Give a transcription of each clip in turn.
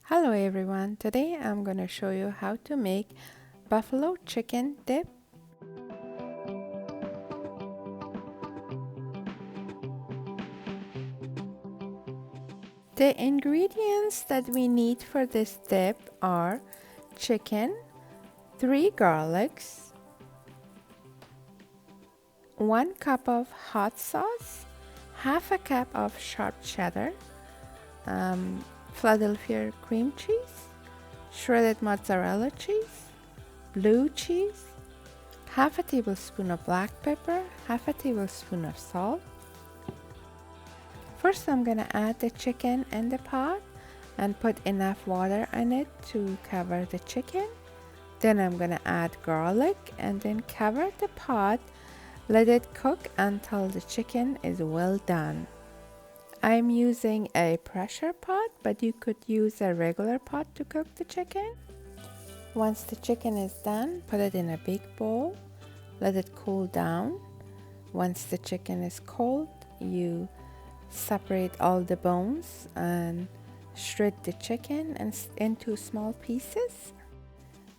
Hello everyone, today I'm going to show you how to make buffalo chicken dip. The ingredients that we need for this dip are chicken, 3 garlics, 1 cup of hot sauce, half a cup of sharp cheddar, Philadelphia cream cheese, shredded mozzarella cheese, blue cheese, half a tablespoon of black pepper, half a tablespoon of salt. First I'm gonna add the chicken in the pot and put enough water in it to cover the chicken. Then I'm gonna add garlic and then cover the pot. Let it cook until the chicken is well done. I'm using a pressure pot, but you could use a regular pot to cook the chicken. Once the chicken is done, put it in a big bowl. Let it cool down. Once the chicken is cold, you separate all the bones and shred the chicken into small pieces.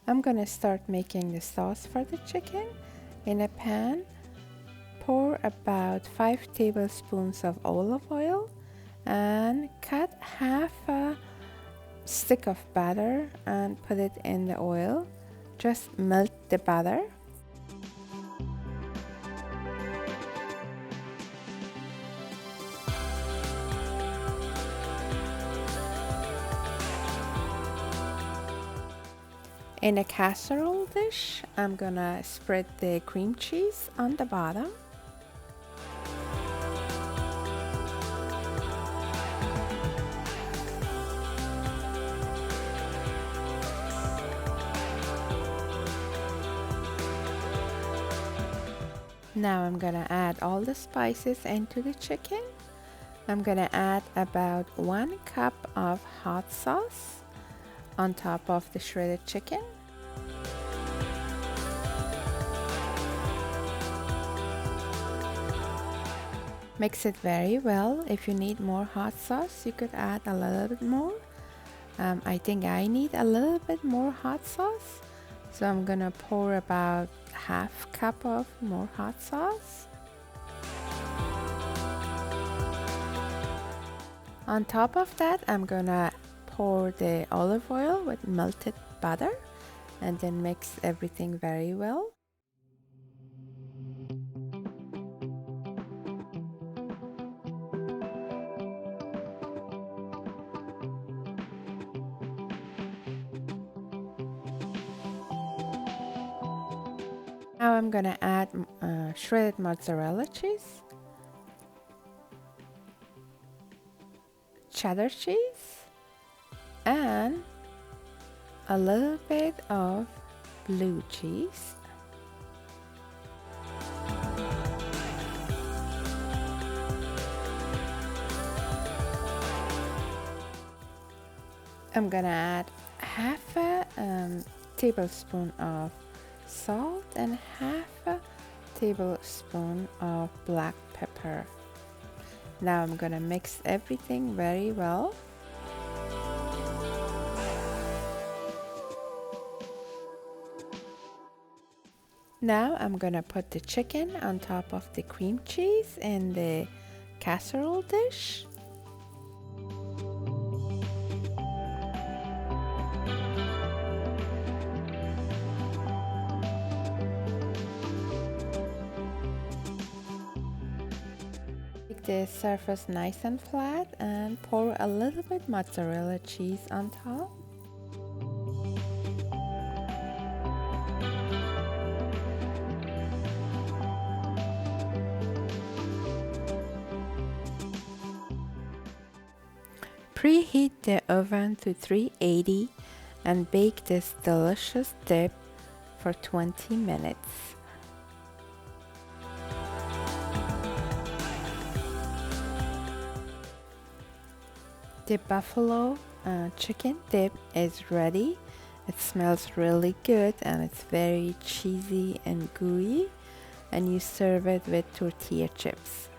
I'm gonna start making the sauce for the chicken. In a pan, pour about 5 tablespoons of olive oil and cut half a stick of butter and put it in the oil. Just melt the butter. In a casserole dish, I'm gonna spread the cream cheese on the bottom. Now I'm gonna add all the spices into the chicken. I'm gonna add about 1 cup of hot sauce on top of the shredded chicken. Mix it very well. If you need more hot sauce, you could add a little bit more. I think I need a little bit more hot sauce, so I'm gonna pour about half cup of more hot sauce. On top of that, I'm gonna pour the olive oil with melted butter and then mix everything very well. Now I'm gonna add shredded mozzarella cheese, cheddar cheese, and a little bit of blue cheese. I'm gonna add half a tablespoon of salt and half a tablespoon of black pepper. Now I'm gonna mix everything very well. Now I'm gonna put the chicken on top of the cream cheese in the casserole dish. Make the surface nice and flat and pour a little bit mozzarella cheese on top. Preheat the oven to 380 and bake this delicious dip for 20 minutes. The buffalo chicken dip is ready. It smells really good and it's very cheesy and gooey, and you serve it with tortilla chips.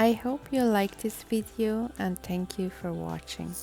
I hope you like this video and thank you for watching.